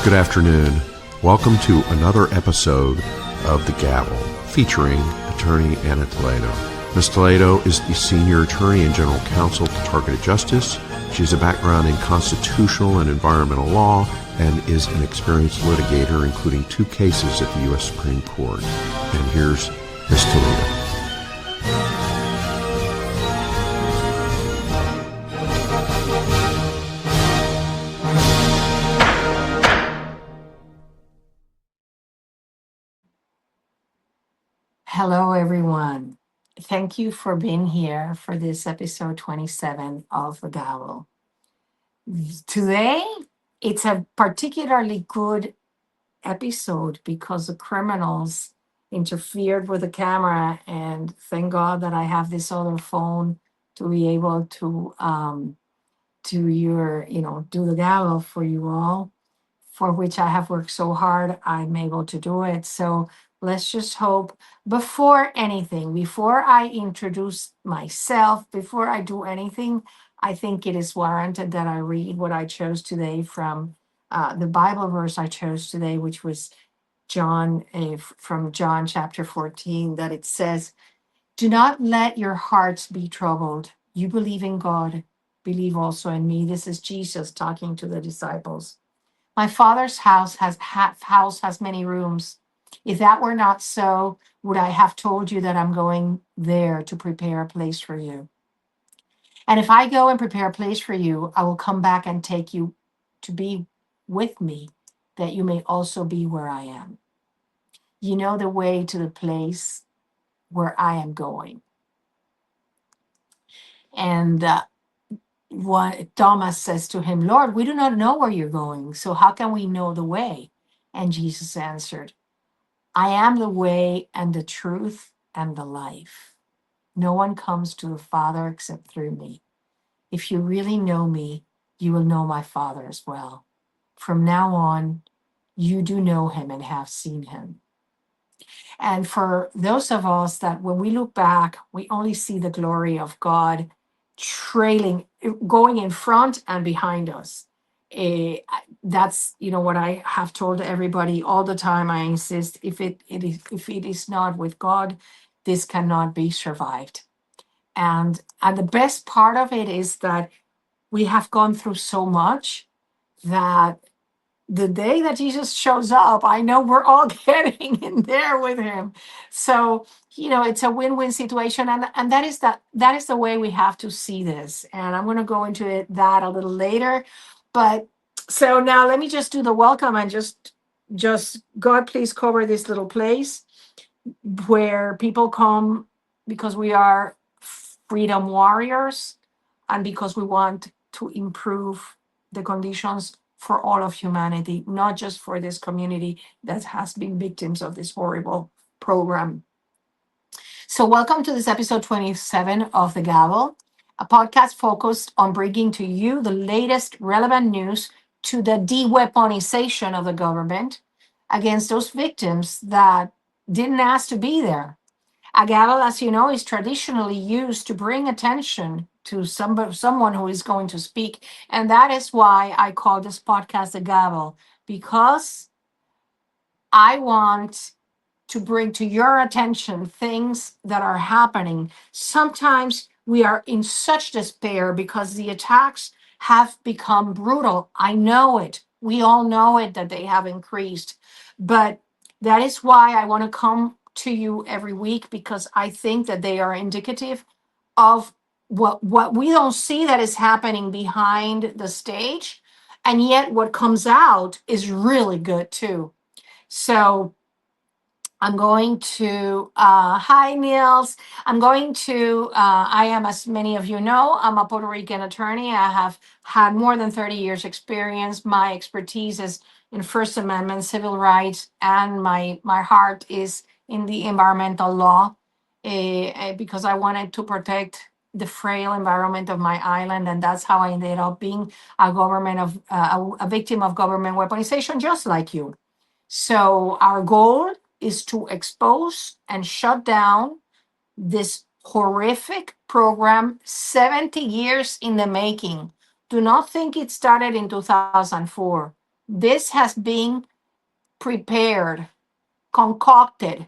Good afternoon. Welcome to another episode of The Gavel, featuring attorney Anna Toledo. Ms. Toledo is the senior attorney and general counsel to Targeted Justice. She has a background in constitutional and environmental law and is an experienced litigator, including 2 cases at the U.S. Supreme Court. And here's Ms. Toledo. Hello, everyone. Thank you for being here for this episode 27 of The Gavel. Today, it's a particularly good episode because the criminals interfered with the camera, and thank God that I have this other phone to be able to do the gavel for you all, for which I have worked so hard. I'm able to do it. So let's just hope. Before anything, before I introduce myself, before I do anything, I think it is warranted that I read what I chose today from the Bible verse I chose today, which was from John chapter 14, that it says, "Do not let your hearts be troubled. You believe in God, believe also in me." This is Jesus talking to the disciples. "My Father's house has many rooms. If that were not so, would I have told you that I'm going there to prepare a place for you? And if I go and prepare a place for you, I will come back and take you to be with me, that you may also be where I am. You know the way to the place where I am going." And what Thomas says to him, "Lord, we do not know where you're going, so how can we know the way?" And Jesus answered, "I am the way and the truth and the life. No one comes to the Father except through me. If you really know me, you will know my Father as well. From now on, you do know him and have seen him." And for those of us that when we look back, we only see the glory of God trailing, going in front and behind us. That's what I have told everybody all the time. I insist, if it is not with God, this cannot be survived. And the best part of it is that we have gone through so much that the day that Jesus shows up, I know we're all getting in there with him. So, it's a win-win situation. And that is the way we have to see this. And I'm going to go into that a little later. But so now let me just do the welcome and just God, please cover this little place where people come because we are freedom warriors and because we want to improve the conditions for all of humanity, not just for this community that has been victims of this horrible program. So welcome to this episode 27 of The Gavel, a podcast focused on bringing to you the latest relevant news to the de-weaponization of the government against those victims that didn't ask to be there. A gavel, as you know, is traditionally used to bring attention to someone who is going to speak. And that is why I call this podcast a gavel, because I want to bring to your attention things that are happening. Sometimes we are in such despair because the attacks have become brutal. I know it. We all know it, that they have increased. But that is why I want to come to you every week, because I think that they are indicative of what we don't see that is happening behind the stage. And yet what comes out is really good too. So I'm going to, hi Niels. I am, as many of you know, I'm a Puerto Rican attorney. I have had more than 30 years experience. My expertise is in First Amendment, civil rights, and my heart is in the environmental law, because I wanted to protect the frail environment of my island. And that's how I ended up being a victim of government weaponization, just like you. So our goal is to expose and shut down this horrific program, 70 years in the making. Do not think it started in 2004. This has been prepared, concocted,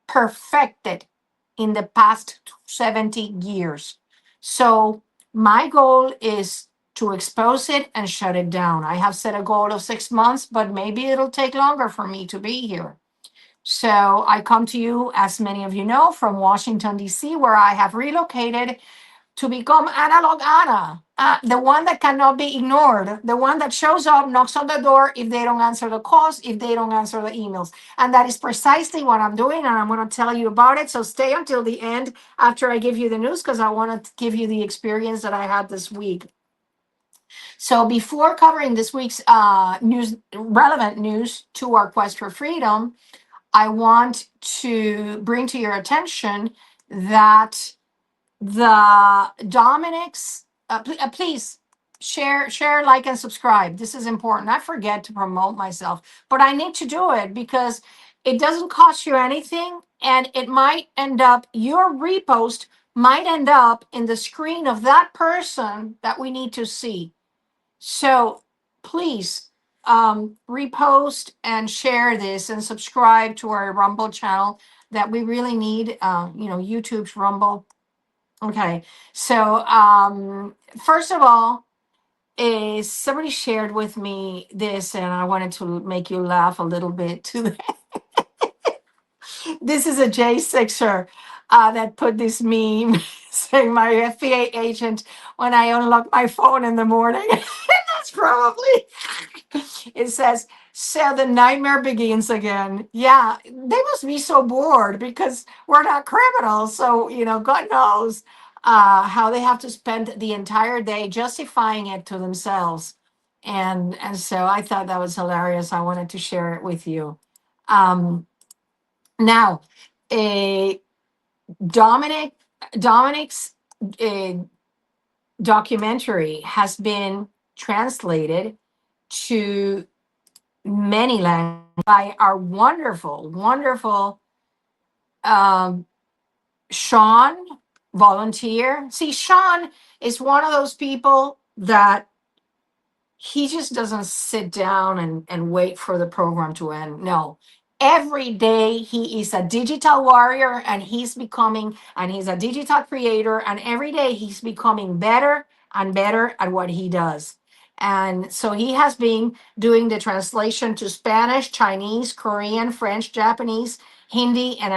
perfected in the past 70 years. So my goal is to expose it and shut it down. I have set a goal of 6 months, but maybe it'll take longer for me to be here. So I come to you, as many of you know, from Washington, D.C., where I have relocated to become Analog Anna, the one that cannot be ignored, the one that shows up, knocks on the door if they don't answer the calls, if they don't answer the emails. And that is precisely what I'm doing, and I'm going to tell you about it. So stay until the end after I give you the news, because I want to give you the experience that I had this week. So before covering this week's news, relevant news to our quest for freedom, I want to bring to your attention that the Dominic's, please share, like, and subscribe. This is important. I forget to promote myself, but I need to do it because it doesn't cost you anything, and it might end up, your repost might end up in the screen of that person that we need to see. So please repost and share this and subscribe to our Rumble channel that we really need, YouTube's Rumble. Okay, so first of all, is somebody shared with me this, and I wanted to make you laugh a little bit too. This is a J6er that put this meme saying my FBI agent when I unlock my phone in the morning. That's probably it says, so the nightmare begins again. Yeah, they must be so bored because we're not criminals. So, God knows how they have to spend the entire day justifying it to themselves. And so I thought that was hilarious. I wanted to share it with you. Now, a Dominic's documentary has been translated to many languages by our wonderful Sean volunteer. See, Sean is one of those people that he just doesn't sit down and wait for the program to end. No. Every day he is a digital warrior, and he's a digital creator, and every day he's becoming better and better at what he does. And so he has been doing the translation to Spanish, Chinese, Korean, French, Japanese, Hindi, and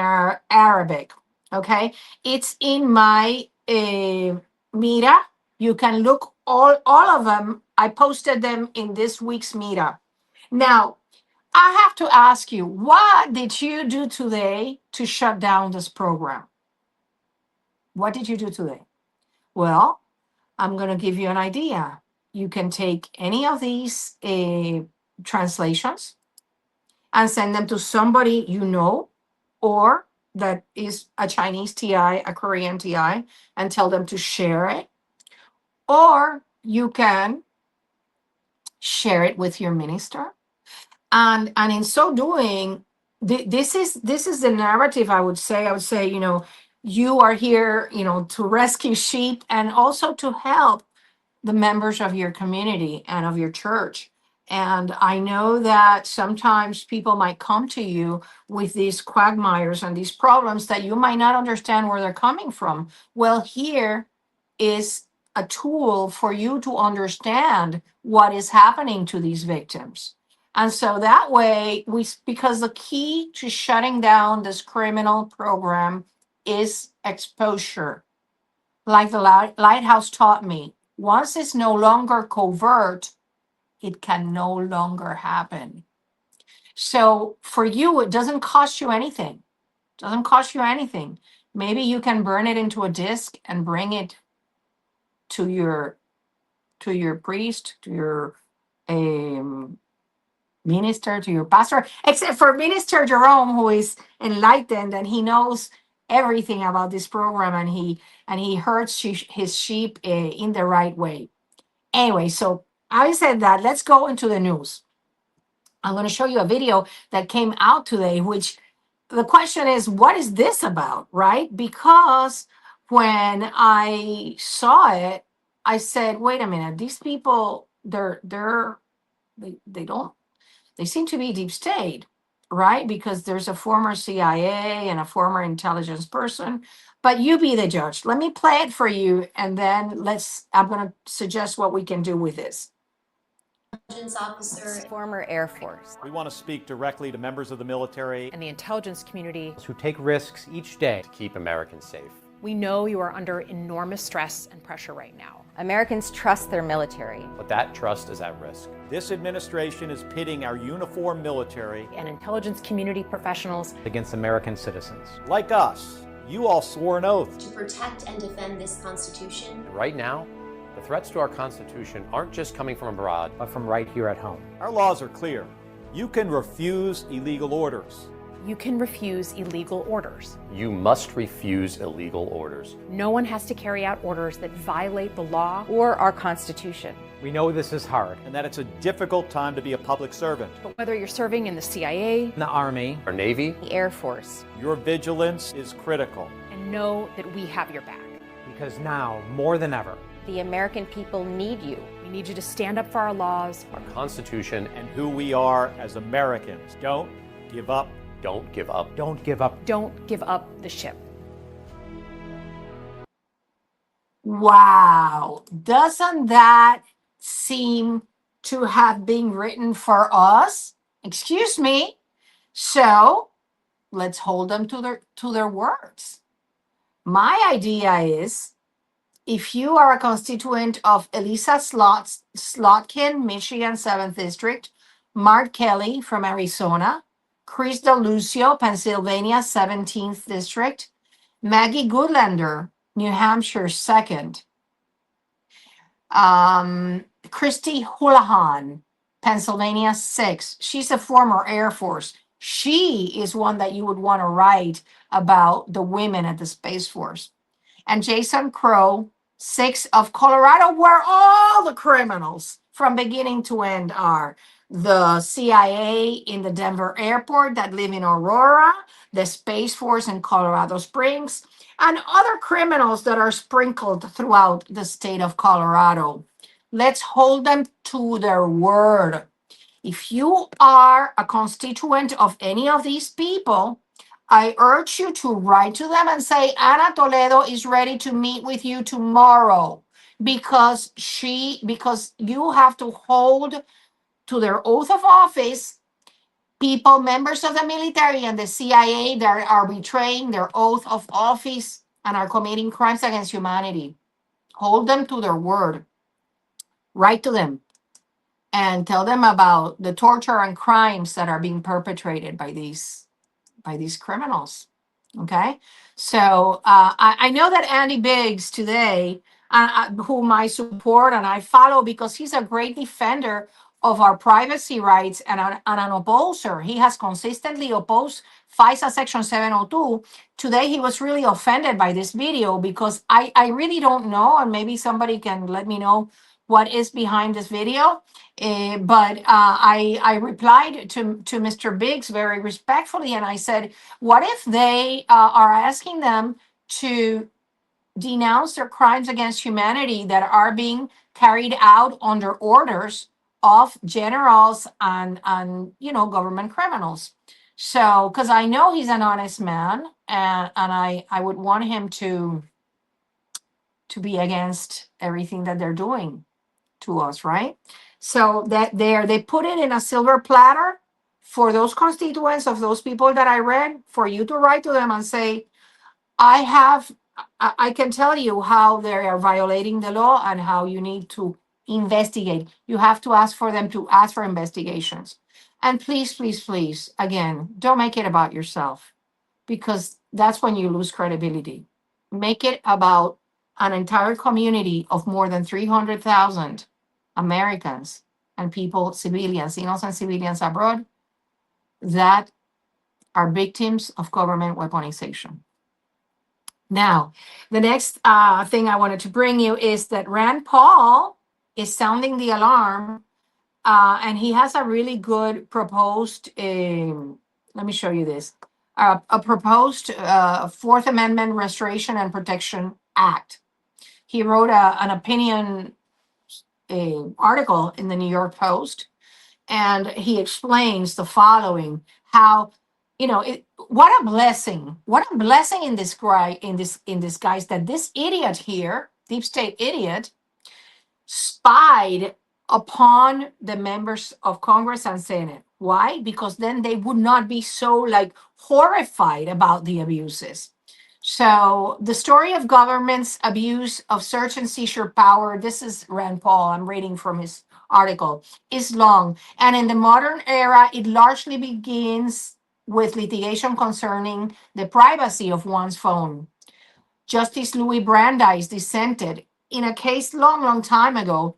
Arabic. Okay. It's in my Mira. You can look all of them. I posted them in this week's meetup. Now, I have to ask you, what did you do today to shut down this program? What did you do today? Well, I'm going to give you an idea. You can take any of these translations and send them to somebody you know, or that is a Chinese TI, a Korean TI, and tell them to share it. Or you can share it with your minister, and in so doing, this is the narrative. I would say, you are here, to rescue sheep and also to help the members of your community and of your church. And I know that sometimes people might come to you with these quagmires and these problems that you might not understand where they're coming from. Well, here is a tool for you to understand what is happening to these victims. And so that way, because the key to shutting down this criminal program is exposure. Like the Lighthouse taught me, once it's no longer covert, it can no longer happen. So for you, it doesn't cost you anything. It doesn't cost you anything. Maybe you can burn it into a disc and bring it to your priest, to your minister, to your pastor, except for Minister Jerome, who is enlightened and he knows everything about this program, and he herds his sheep in the right way. Anyway, so I said that, let's go into the news. I'm going to show you a video that came out today, which the question is, what is this about, right? Because when I saw it, I said, wait a minute, these people, they don't They seem to be deep state, right? Because there's a former CIA and a former intelligence person. But you be the judge. Let me play it for you, and then I'm going to suggest what we can do with this. Intelligence officer, former Air Force, We want to speak directly to members of the military and the intelligence community who take risks each day to keep Americans safe. We know you are under enormous stress and pressure right now. Americans trust their military. But that trust is at risk. This administration is pitting our uniformed military And intelligence community professionals Against American citizens. like us. You all swore an oath. to protect and defend this Constitution. And right now, the threats to our Constitution aren't just coming from abroad, but from right here at home. Our laws are clear. You can refuse illegal orders. You can refuse illegal orders. You must refuse illegal orders. No one has to carry out orders that violate the law. Or our Constitution. We know this is hard. And that it's a difficult time to be a public servant. But whether you're serving in the CIA, In the Army, our Navy, The Air Force. Your vigilance is critical. and know that we have your back. because now, more than ever, The American people need you. We need you to stand up for our laws. our Constitution, And who we are as Americans. Don't give up. don't give up. Don't give up. Don't give up the ship. Wow. Doesn't that seem to have been written for us? Excuse me. So let's hold them to their words. My idea is, if you are a constituent of Elisa Slotkin, Michigan 7th District, Mark Kelly from Arizona, Chris DeLucio, Pennsylvania 17th District, Maggie Goodlander, New Hampshire 2nd, Christy Houlihan, Pennsylvania 6th. She's a former Air Force. She is one that you would want to write about the women at the Space Force. And Jason Crow, 6 of Colorado, where all the criminals from beginning to end are. The CIA in the Denver airport that live in Aurora, the Space Force in Colorado Springs, and other criminals that are sprinkled throughout the state of Colorado. Let's hold them to their word. If you are a constituent of any of these people, I urge you to write to them and say, Ana Toledo is ready to meet with you tomorrow, because you have to hold to their oath of office people, members of the military and the CIA, that are betraying their oath of office and are committing crimes against humanity. Hold them to their word. Write to them and tell them about the torture and crimes that are being perpetrated by these criminals. Okay, so I know that Andy Biggs today, whom I support and I follow because he's a great defender of our privacy rights and an opposer. He has consistently opposed FISA Section 702. Today, he was really offended by this video because I really don't know, and maybe somebody can let me know what is behind this video. But I replied to Mr. Biggs very respectfully, and I said, what if they are asking them to denounce their crimes against humanity that are being carried out under orders of generals and government criminals? So, because I know he's an honest man, and I would want him to be against everything that they're doing to us, right? So that they put it in a silver platter for those constituents of those people that I read, for you to write to them and say, I can tell you how they are violating the law and how you need to investigate. You have to ask for them to ask for investigations. And please, please, please, again, don't make it about yourself, because that's when you lose credibility. Make it about an entire community of more than 300,000 Americans and people, civilians, innocent civilians abroad, that are victims of government weaponization. Now, the next thing I wanted to bring you is that Rand Paul is sounding the alarm, and he has a really good proposed, let me show you this, a proposed Fourth Amendment Restoration and Protection Act. He wrote an opinion article in the New York Post, and he explains the following: how, what a blessing, in this in this guys, that this idiot here, deep state idiot, spied upon the members of Congress and Senate. Why? Because then they would not be so like horrified about the abuses. So the story of government's abuse of search and seizure power, this is Rand Paul, I'm reading from his article, is long. And in the modern era, it largely begins with litigation concerning the privacy of one's phone. Justice Louis Brandeis dissented in a case long time ago,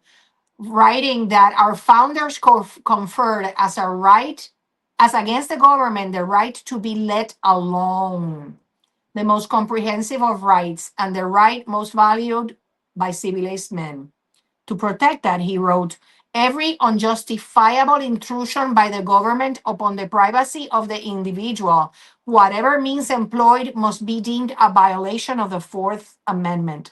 writing that our founders conferred as a right, as against the government, the right to be let alone, the most comprehensive of rights and the right most valued by civilized men. To protect that, he wrote, every unjustifiable intrusion by the government upon the privacy of the individual, whatever means employed, must be deemed a violation of the Fourth Amendment.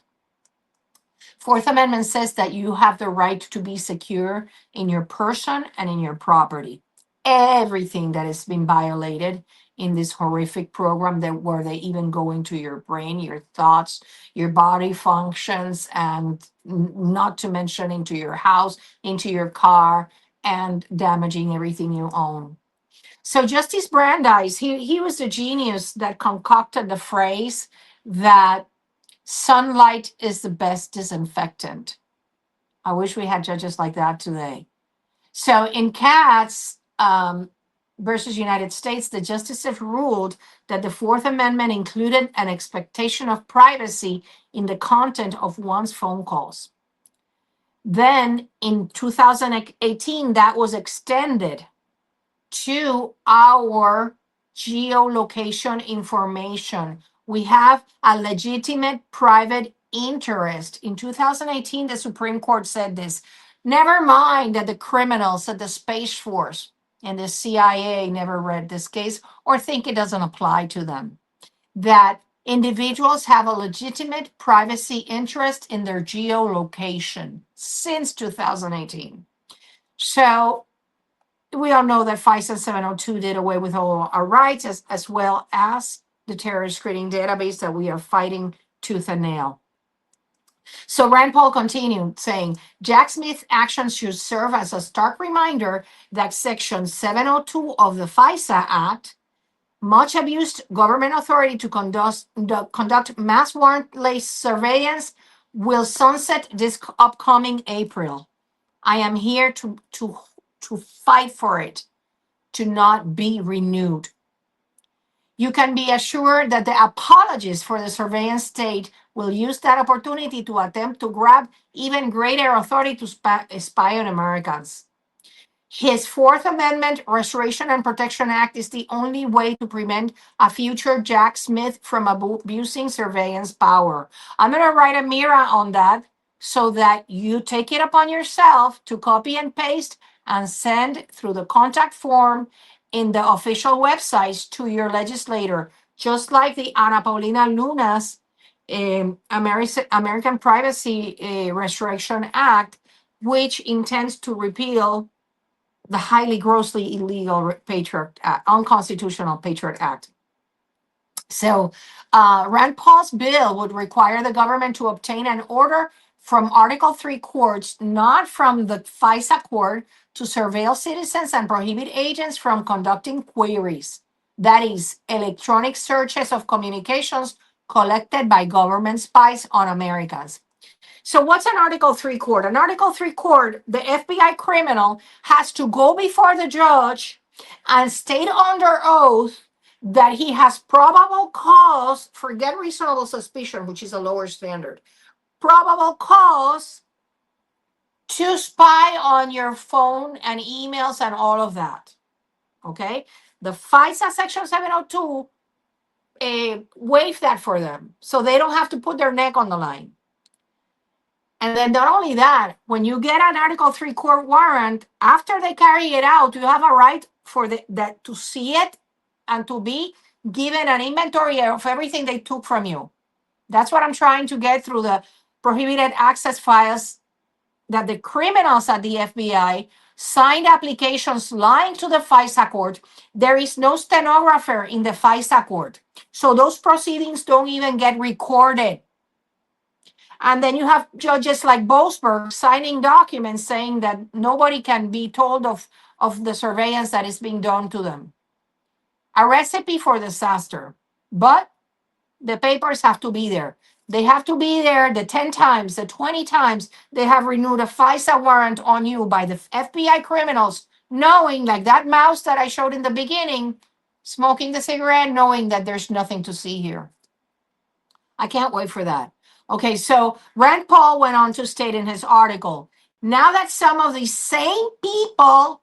Fourth Amendment says that you have the right to be secure in your person and in your property. Everything that has been violated in this horrific program, that where they even go into your brain, your thoughts, your body functions, and not to mention into your house, into your car, and damaging everything you own. So Justice Brandeis, he was the genius that concocted the phrase that sunlight is the best disinfectant. I wish we had judges like that today. So in Katz versus United States, the justices ruled that the Fourth Amendment included an expectation of privacy in the content of one's phone calls. Then in 2018, that was extended to our geolocation information. We have a legitimate private interest. In 2018, the Supreme Court said this. Never mind that the criminals at the Space Force and the CIA never read this case or think it doesn't apply to them. That individuals have a legitimate privacy interest in their geolocation since 2018. So we all know that FISA 702 did away with all our rights, as well as the terrorist screening database that we are fighting tooth and nail. So Rand Paul continued saying, Jack Smith's actions should serve as a stark reminder that Section 702 of the FISA Act, much abused government authority to conduct mass warrantless surveillance, will sunset this upcoming April. I am here to fight for it to not be renewed. You can be assured that the apologists for the surveillance state will use that opportunity to attempt to grab even greater authority to spy on Americans. His Fourth Amendment Restoration and Protection Act is the only way to prevent a future Jack Smith from abusing surveillance power. I'm going to write a mirror on that so that you take it upon yourself to copy and paste and send through the contact form in the official websites to your legislator, just like the Ana Paulina Luna's American Privacy Restoration Act, which intends to repeal the highly grossly illegal Patriot Act, unconstitutional Patriot Act. So Rand Paul's bill would require the government to obtain an order from Article 3 courts, not from the FISA court, to surveil citizens and prohibit agents from conducting queries. That is, electronic searches of communications collected by government spies on Americans. So what's an Article 3 court? An Article 3 court, the FBI criminal has to go before the judge and state under oath that he has probable cause, forget reasonable suspicion, which is a lower standard, probable cause to spy on your phone and emails and all of that. Okay? The FISA Section 702 waived that for them, so they don't have to put their neck on the line. And then not only that, when you get an Article 3 court warrant, after they carry it out, you have a right for that to see it and to be given an inventory of everything they took from you. That's what I'm trying to get through the prohibited access files that the criminals at the FBI signed applications lying to the FISA court. There is no stenographer in the FISA court. So those proceedings don't even get recorded. And then you have judges like Boasberg signing documents saying that nobody can be told of the surveillance that is being done to them. A recipe for disaster. But the papers have to be there. They have to be there the 10 times, the 20 times they have renewed a FISA warrant on you by the FBI criminals, knowing, like that mouse that I showed in the beginning, smoking the cigarette, knowing that there's nothing to see here. I can't wait for that. Okay, so Rand Paul went on to state in his article, now that some of these same people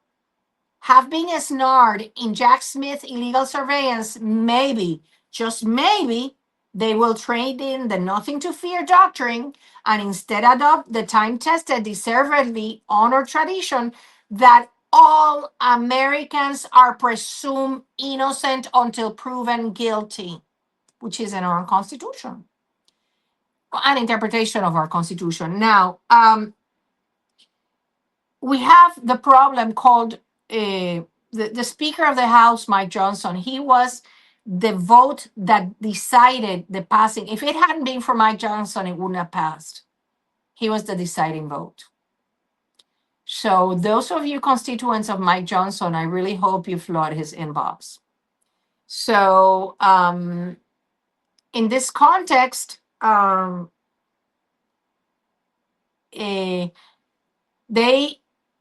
have been ensnared in Jack Smith illegal surveillance, maybe, just maybe, they will trade in the nothing to fear doctrine and instead adopt the time-tested, deservedly honored tradition that all Americans are presumed innocent until proven guilty, which is in our Constitution, an interpretation of our Constitution. Now, we have the problem called the Speaker of the House, Mike Johnson. He was the vote that decided the passing. If it hadn't been for Mike Johnson, it wouldn't have passed. He was the deciding vote. So those of you constituents of Mike Johnson, I really hope you flood his inbox. So in this context, they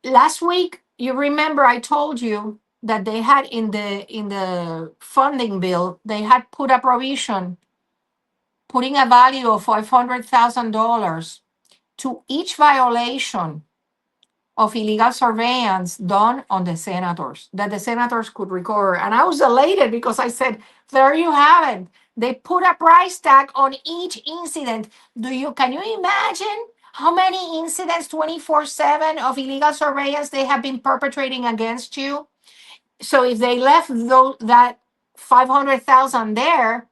last week, you remember I told you that they had in the funding bill, they had put a provision putting a value of $500,000 to each violation of illegal surveillance done on the senators, that the senators could recover. And I was elated because I said, there you have it. They put a price tag on each incident. Can you imagine how many incidents 24/7 of illegal surveillance they have been perpetrating against you? So if they left that 500,000 there,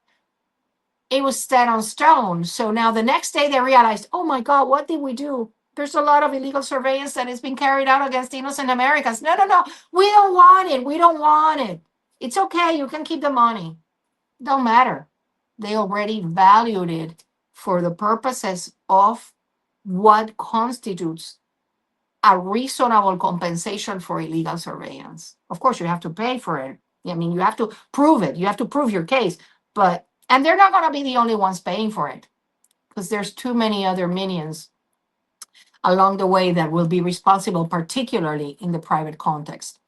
it was set on stone. So now the next day they realized, oh my God, what did we do? There's a lot of illegal surveillance that is being carried out against innocent Americans. No, we don't want it. We don't want it. It's okay. You can keep the money. Don't matter. They already valued it for the purposes of what constitutes a reasonable compensation for illegal surveillance. Of course, you have to pay for it. I mean, you have to prove it. You have to prove your case. And they're not going to be the only ones paying for it, because there's too many other minions along the way that will be responsible, particularly in the private context.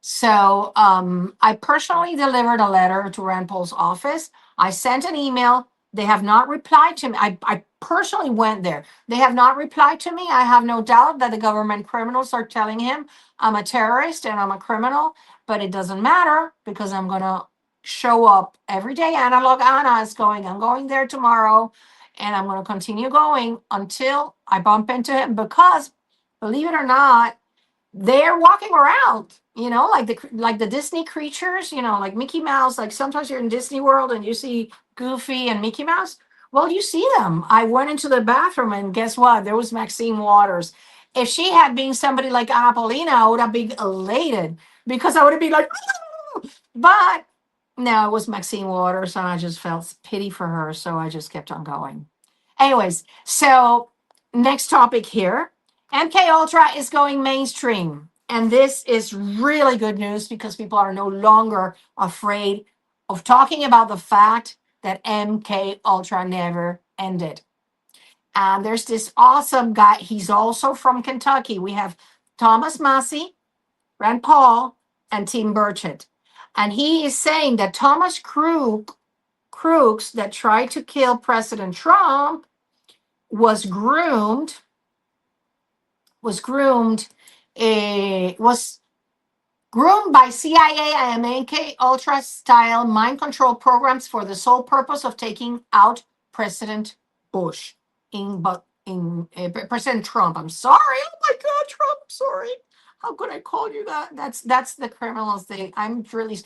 So I personally delivered a letter to Rand Paul's office. I sent an email. They have not replied to me. I personally went there. They have not replied to me. I have no doubt that the government criminals are telling him I'm a terrorist and I'm a criminal, but it doesn't matter because I'm going to show up every day. Analog Anna is going. I'm going there tomorrow, and I'm going to continue going until I bump into him, because, believe it or not, they're walking around, like the Disney creatures, like Mickey Mouse. Like sometimes you're in Disney World and you see Goofy and Mickey Mouse. Well, you see them. I went into the bathroom and guess what? There was Maxine Waters. If she had been somebody like Anna Paulina, I would have been elated because I would have been like, oh! But no, it was Maxine Waters, and I just felt pity for her. So I just kept on going. Anyways, so next topic here. MK Ultra is going mainstream. And this is really good news because people are no longer afraid of talking about the fact that MK Ultra never ended. And there's this awesome guy. He's also from Kentucky. We have Thomas Massie, Rand Paul, and Tim Burchett. And he is saying that Thomas Crooks that tried to kill President Trump was groomed by CIA and MK Ultra style mind control programs for the sole purpose of taking out President Bush President Trump. I'm sorry. Oh my God, Trump. I'm sorry. How could I call you that? That's the criminals thing. I'm really.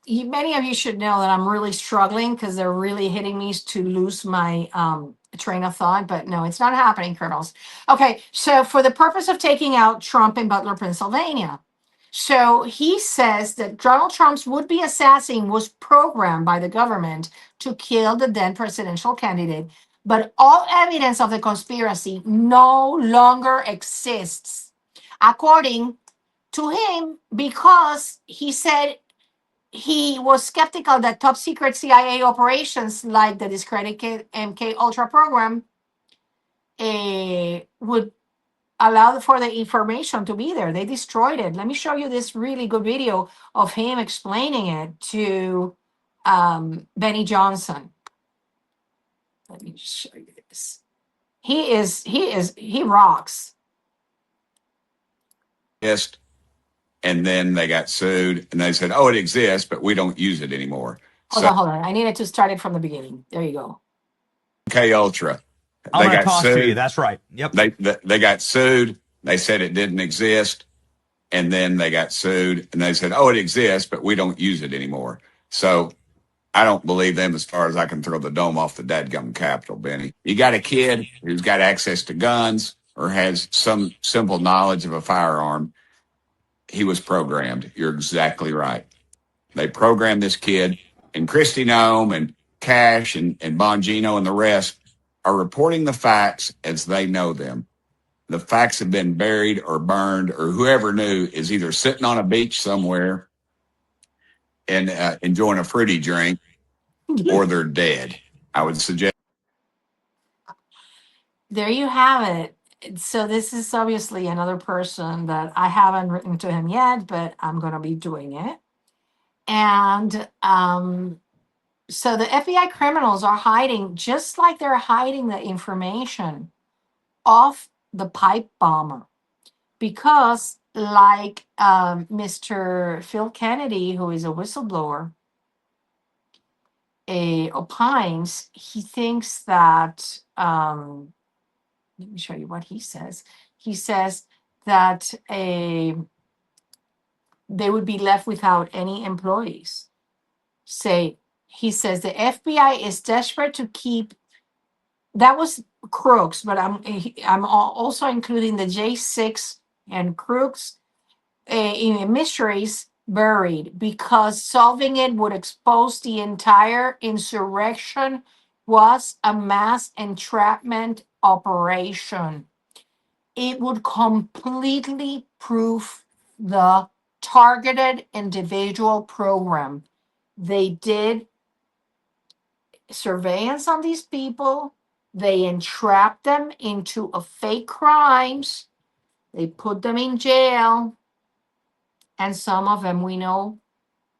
Many of you should know that I'm really struggling because they're really hitting me to lose my train of thought. But no, it's not happening, Colonels. Okay, so for the purpose of taking out Trump in Butler, Pennsylvania. So he says that Donald Trump's would-be assassin was programmed by the government to kill the then presidential candidate, but all evidence of the conspiracy no longer exists, according to him, because he said he was skeptical that top secret CIA operations like the discredited MK Ultra program would allow for the information to be there. They destroyed it. Let me show you this really good video of him explaining it to Benny Johnson. Let me just show you this. He rocks. And then they got sued and they said, oh, it exists, but we don't use it anymore. Hold on. I needed to start it from the beginning. There you go. MK Ultra. I'm going to toss to you. That's right. Yep. They got sued. They said it didn't exist. And then they got sued and they said, oh, it exists, but we don't use it anymore. So I don't believe them as far as I can throw the dome off the dadgum Capitol, Benny. You got a kid who's got access to guns or has some simple knowledge of a firearm. He was programmed. You're exactly right. They programmed this kid, and Kristi Noem and Cash and Bongino and the rest are reporting the facts as they know them. The facts have been buried or burned, or whoever knew is either sitting on a beach somewhere and enjoying a fruity drink, or they're dead. I would suggest. There you have it. So this is obviously another person that I haven't written to him yet, but I'm going to be doing it. And so the FBI criminals are hiding, just like they're hiding the information of the pipe bomber. Because like Mr. Phil Kennedy, who is a whistleblower, opines, he thinks that... let me show you what he says. He says that they would be left without any employees. He says the FBI is desperate to keep. That was Crooks, but I'm also including the J6 and Crooks in mysteries buried, because solving it would expose the entire insurrection was a mass entrapment operation. It would completely prove the targeted individual program. They did surveillance on these people. They entrapped them into a fake crimes. They put them in jail. And some of them we know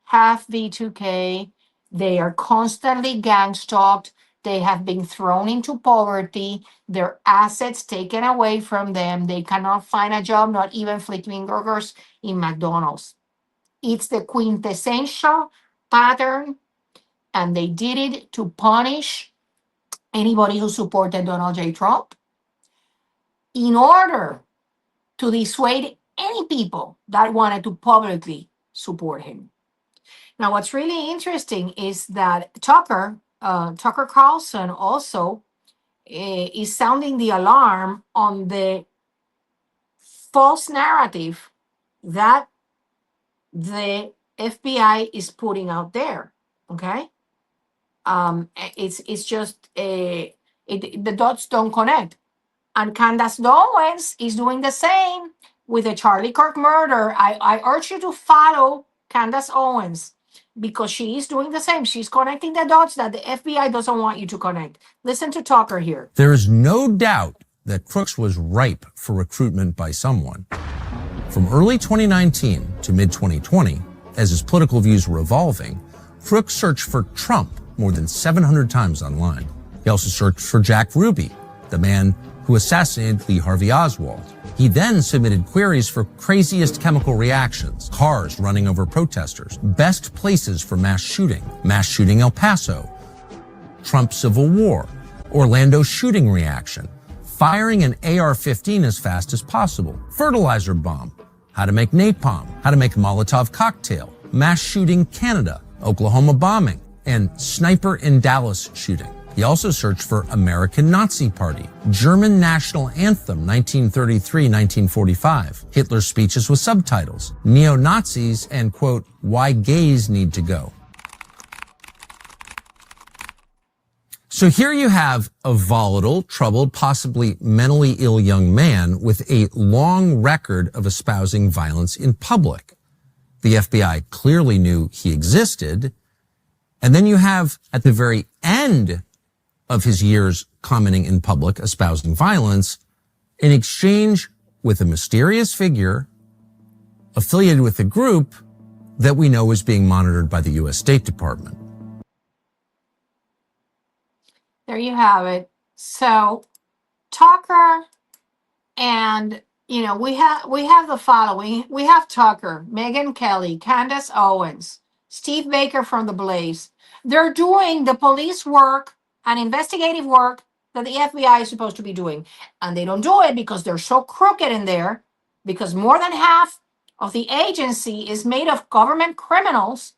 have V2K. They are constantly gang stalked. They have been thrown into poverty, their assets taken away from them. They cannot find a job, not even flipping burgers in McDonald's. It's the quintessential pattern, and they did it to punish anybody who supported Donald J. Trump in order to dissuade any people that wanted to publicly support him. Now, what's really interesting is that Tucker Carlson also is sounding the alarm on the false narrative that the FBI is putting out there. Okay, it's just the dots don't connect, and Candace Owens is doing the same with the Charlie Kirk murder. I urge you to follow Candace Owens, because she is doing the same. She's connecting the dots that the FBI doesn't want you to connect. Listen to Tucker here. There is no doubt that Crooks was ripe for recruitment by someone. From early 2019 to mid-2020, as his political views were evolving, Crooks searched for Trump more than 700 times online. He also searched for Jack Ruby, the man who assassinated Lee Harvey Oswald. He then submitted queries for craziest chemical reactions, cars running over protesters, best places for mass shooting El Paso, Trump Civil War, Orlando shooting reaction, firing an AR-15 as fast as possible, fertilizer bomb, how to make napalm, how to make a Molotov cocktail, mass shooting Canada, Oklahoma bombing, and sniper in Dallas shooting. He also searched for American Nazi Party, German national anthem 1933-1945, Hitler's speeches with subtitles, neo-Nazis, and, quote, why gays need to go. So here you have a volatile, troubled, possibly mentally ill young man with a long record of espousing violence in public. The FBI clearly knew he existed. And then you have, at the very end of his years commenting in public, espousing violence, an exchange with a mysterious figure affiliated with a group that we know is being monitored by the U.S. State Department. There you have it. So Tucker and, you know, we have the following. We have Tucker, Megyn Kelly, Candace Owens, Steve Baker from The Blaze. They're doing the police work and investigative work that the FBI is supposed to be doing. And they don't do it because they're so crooked in there, because more than half of the agency is made of government criminals,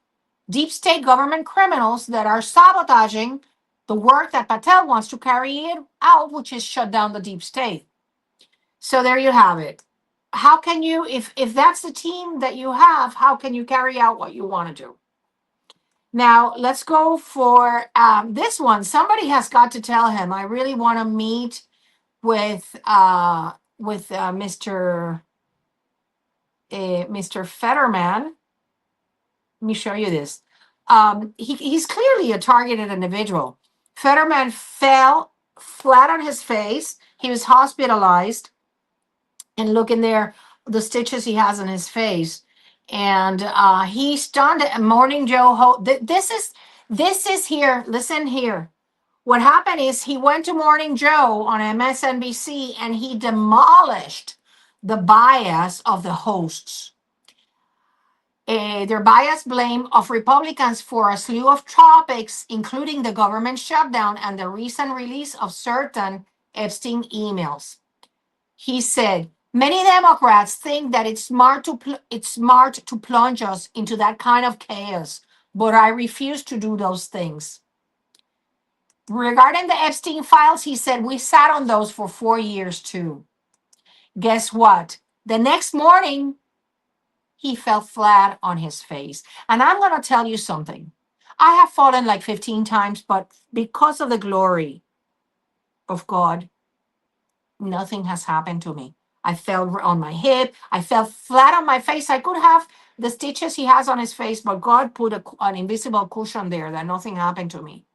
deep state government criminals that are sabotaging the work that Patel wants to carry it out, which is shut down the deep state. So there you have it. How can you, if that's the team that you have, how can you carry out what you want to do? Now, let's go for this one. Somebody has got to tell him, I really want to meet with Mr. Fetterman. Let me show you this. He's clearly a targeted individual. Fetterman fell flat on his face. He was hospitalized. And look in there, the stitches he has on his face. And he stunned Morning Joe. This is here. Listen here. What happened is he went to Morning Joe on MSNBC and he demolished the bias of the hosts. Their bias blame of Republicans for a slew of topics, including the government shutdown and the recent release of certain Epstein emails. He said, many Democrats think that it's smart to plunge us into that kind of chaos, but I refuse to do those things. Regarding the Epstein files, he said, we sat on those for 4 years too. Guess what? The next morning, he fell flat on his face. And I'm going to tell you something. I have fallen like 15 times, but because of the glory of God, nothing has happened to me. I fell on my hip. I fell flat on my face. I could have the stitches he has on his face, but God put an invisible cushion there that nothing happened to me.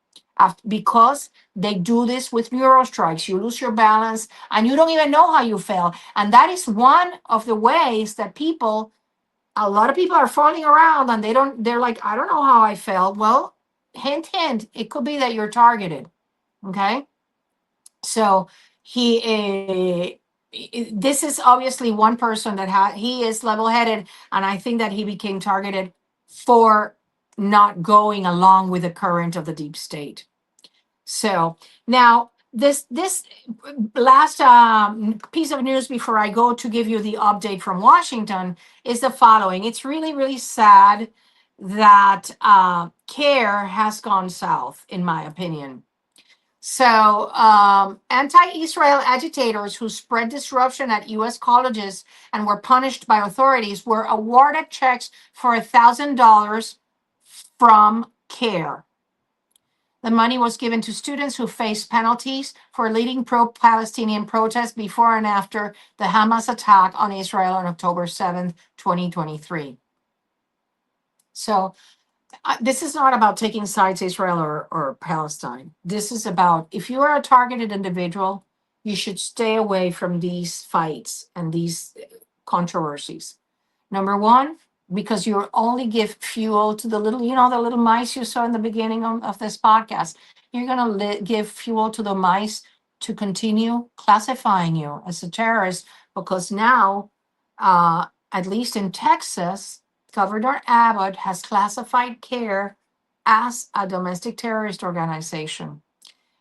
Because they do this with neurostrikes. You lose your balance and you don't even know how you fell. And that is one of the ways that a lot of people are falling around and they're like, I don't know how I fell. Well, hint, hint, it could be that you're targeted. Okay. So this is obviously one person that he is level-headed, and I think that he became targeted for not going along with the current of the deep state. So now this last piece of news before I go to give you the update from Washington is the following. It's really, really sad that CARE has gone south, in my opinion. So anti-Israel agitators who spread disruption at U.S. colleges and were punished by authorities were awarded checks for $1,000 from CARE. The money was given to students who faced penalties for leading pro-Palestinian protests before and after the Hamas attack on Israel on October 7th, 2023. So this is not about taking sides, Israel or Palestine. This is about, if you are a targeted individual, you should stay away from these fights and these controversies. Number one, because you only give fuel to the little, the little mice you saw in the beginning of this podcast. You're going to give fuel to the mice to continue classifying you as a terrorist, because now, at least in Texas, Governor Abbott has classified CARE as a domestic terrorist organization.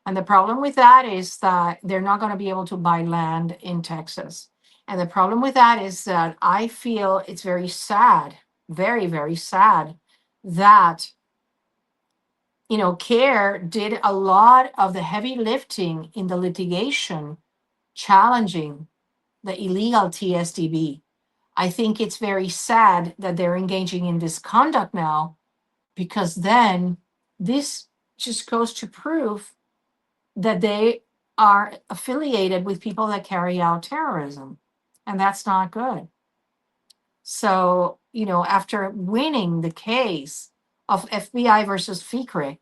And the problem with that is that they're not going to be able to buy land in Texas. And the problem with that is that I feel it's very sad very, very sad that, CARE did a lot of the heavy lifting in the litigation challenging the illegal TSDB. I think it's very sad that they're engaging in this conduct now, because then this just goes to prove that they are affiliated with people that carry out terrorism. And that's not good. So, after winning the case of FBI versus FICRE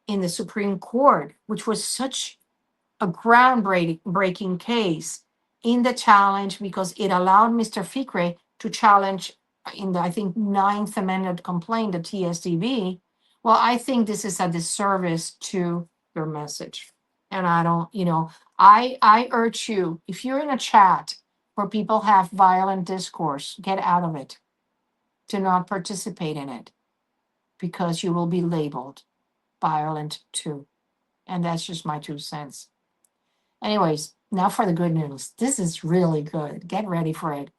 in the Supreme Court, which was such a groundbreaking case in the challenge, because it allowed Mr. FICRE to challenge in the, I think, 9th amended complaint, the TSDB. Well, I think this is a disservice to your message. And I don't, I urge you, if you're in a chat where people have violent discourse, get out of it. Do not participate in it, because you will be labeled violent too. And that's just my 2 cents. Anyways, now for the good news. This is really good. Get ready for it.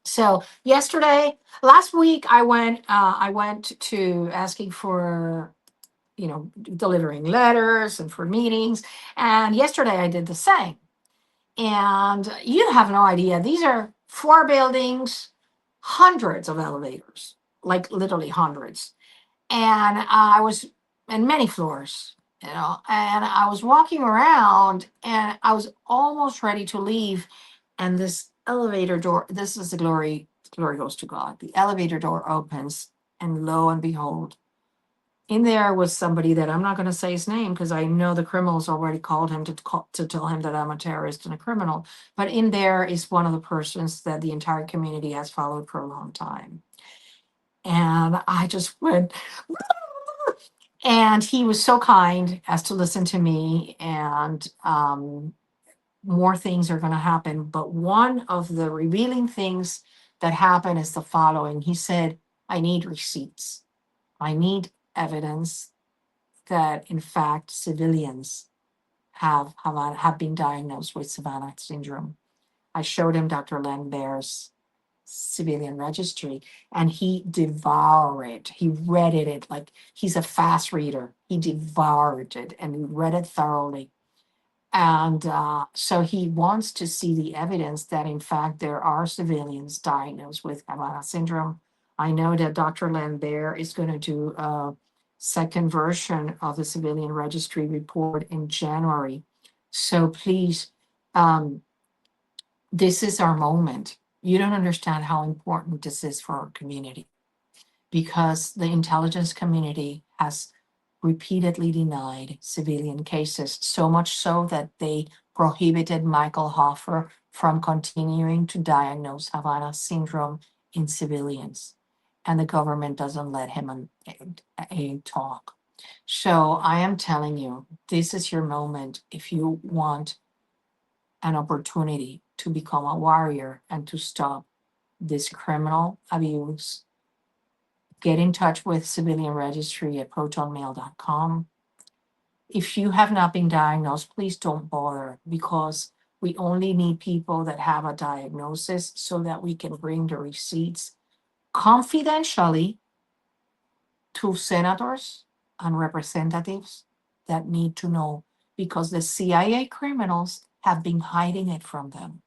So last week, I went to asking for, delivering letters and for meetings. And yesterday I did the same. And you have no idea. These are 4 buildings, hundreds of elevators, like literally hundreds. And and many floors, and I was walking around and I was almost ready to leave. And this elevator door, this is the glory goes to God. The elevator door opens, and lo and behold, in there was somebody that I'm not going to say his name, because I know the criminals already called him to tell him that I'm a terrorist and a criminal. But in there is one of the persons that the entire community has followed for a long time. And I just went, and he was so kind as to listen to me. And more things are going to happen. But one of the revealing things that happened is the following. He said, I need receipts. I need evidence that, in fact, civilians have been diagnosed with Savannah syndrome. I showed him Dr. Lambert's civilian registry, and he devoured it. He read it like he's a fast reader. He devoured it and he read it thoroughly. And so he wants to see the evidence that, in fact, there are civilians diagnosed with Savannah syndrome. I know that Dr. Lambert is going to do a second version of the civilian registry report in January. So please, this is our moment. You don't understand how important this is for our community, because the intelligence community has repeatedly denied civilian cases, so much so that they prohibited Michael Hoffer from continuing to diagnose Savannah syndrome in civilians. And the government doesn't let him talk. So I am telling you, this is your moment if you want an opportunity to become a warrior and to stop this criminal abuse. Get in touch with Civilian Registry at protonmail.com. If you have not been diagnosed, please don't bother, because we only need people that have a diagnosis so that we can bring the receipts confidentially to senators and representatives that need to know, because the CIA criminals have been hiding it from them,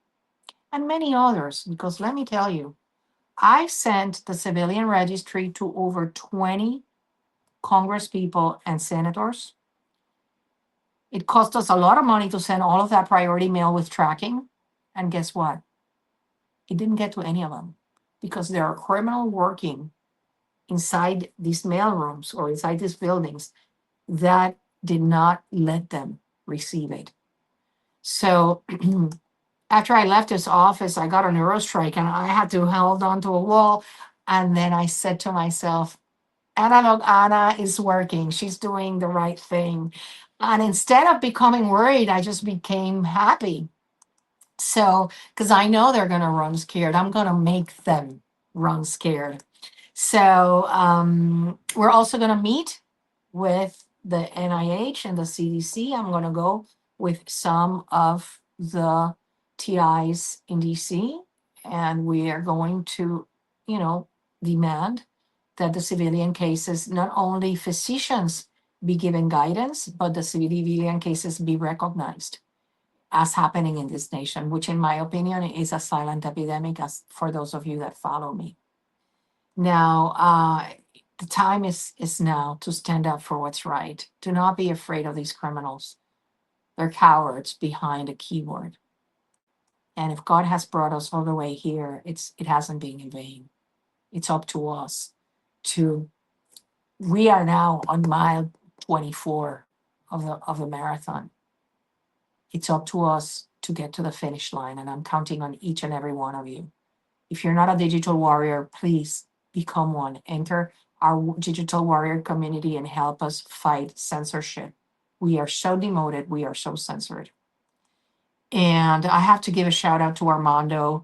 and many others. Because let me tell you, I sent the civilian registry to over 20 congresspeople and senators. It cost us a lot of money to send all of that priority mail with tracking. And guess what? It didn't get to any of them, because there are criminals working inside these mailrooms or inside these buildings that did not let them receive it. So after I left this office, I got a neurostrike and I had to hold onto a wall. And then I said to myself, Analog Anna is working. She's doing the right thing. And instead of becoming worried, I just became happy. So, because I know they're going to run scared. I'm going to make them run scared. So we're also going to meet with the NIH and the CDC. I'm going to go with some of the TIs in DC, and we are going to, demand that the civilian cases, not only physicians be given guidance, but the civilian cases be recognized as happening in this nation, which in my opinion is a silent epidemic, as for those of you that follow me. Now, the time is now to stand up for what's right. Do not be afraid of these criminals. They're cowards behind a keyboard. And if God has brought us all the way here, it hasn't been in vain. It's up to us we are now on mile 24 of the marathon. It's up to us to get to the finish line, and I'm counting on each and every one of you. If you're not a digital warrior, please become one. Enter our digital warrior community and help us fight censorship. We are so demoted, we are so censored. And I have to give a shout out to Armando,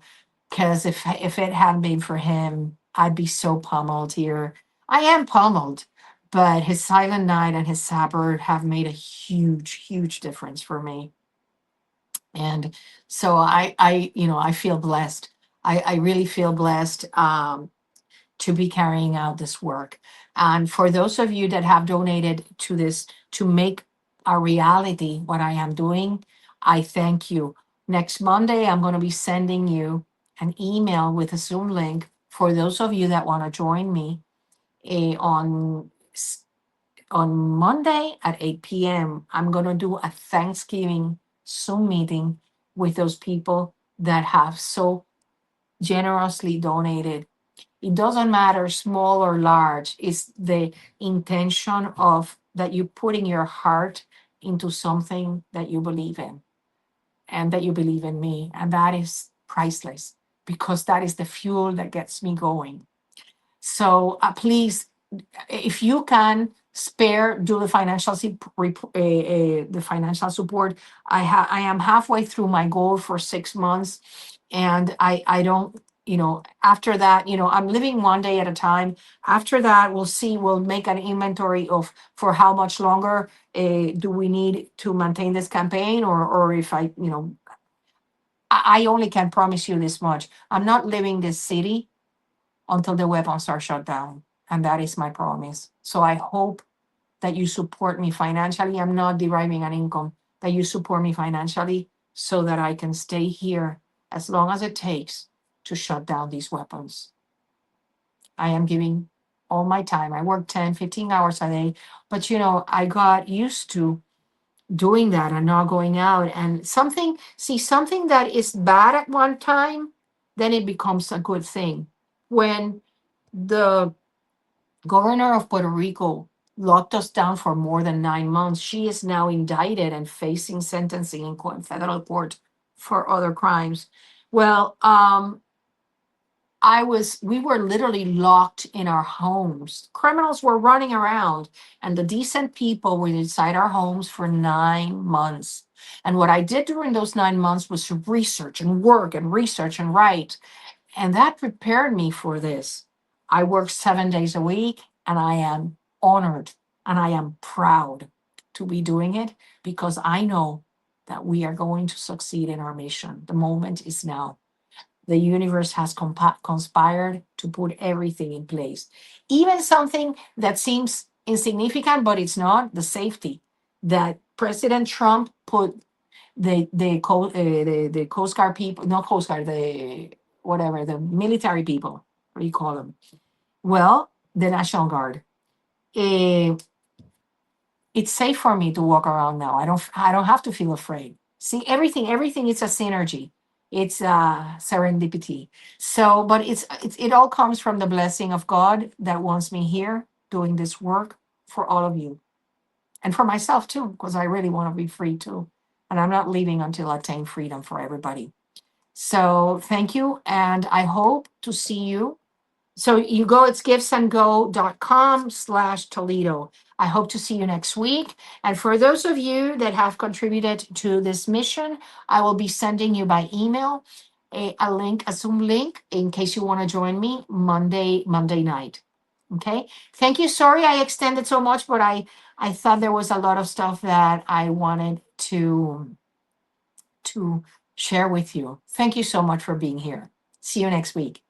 because if it hadn't been for him, I'd be so pummeled here. I am pummeled, but his Silent Night and his Saber have made a huge, huge difference for me. And so I feel blessed. I really feel blessed to be carrying out this work. And for those of you that have donated to this, to make a reality what I am doing, I thank you. Next Monday, I'm going to be sending you an email with a Zoom link for those of you that want to join me on Monday at 8 p.m. I'm going to do a Thanksgiving Zoom meeting with those people that have so generously donated. It doesn't matter small or large. It's the intention of that you putting your heart into something that you believe in, and that you believe in me. And that is priceless, because that is the fuel that gets me going. So please, if you can spare, do the financial support. I am halfway through my goal for 6 months, and I don't, after that, I'm living one day at a time. After that, we'll make an inventory of for how much longer do we need to maintain this campaign, or if I only can promise you this much. I'm not leaving this city until the weapons are shut down. And that is my promise. So I hope that you support me financially. I'm not deriving an income, that you support me financially so that I can stay here as long as it takes to shut down these weapons. I am giving all my time. I work 10, 15 hours a day, but I got used to doing that and not going out. And something that is bad at one time, then it becomes a good thing. When the governor of Puerto Rico locked us down for more than 9 months, she is now indicted and facing sentencing in federal court for other crimes. Well, we were literally locked in our homes. Criminals were running around, and the decent people were inside our homes for 9 months. And what I did during those 9 months was to research and work and research and write. And that prepared me for this. I work 7 days a week, and I am honored and I am proud to be doing it, because I know that we are going to succeed in our mission. The moment is now. The universe has conspired to put everything in place. Even something that seems insignificant, but it's not, the safety that President Trump put the Coast Guard people, not Coast Guard, the military people, what do you call them? Well, the National Guard. It's safe for me to walk around now. I don't have to feel afraid. See, everything is a synergy. It's serendipity. So, but it all comes from the blessing of God that wants me here doing this work for all of you, and for myself too, because I really want to be free too. And I'm not leaving until I attain freedom for everybody. So thank you. And I hope to see you. So you go, it's givesandgo.com/Toledo. I hope to see you next week. And for those of you that have contributed to this mission, I will be sending you by email a Zoom link, in case you want to join me Monday night. Okay. Thank you. Sorry I extended so much, but I thought there was a lot of stuff that I wanted to share with you. Thank you so much for being here. See you next week.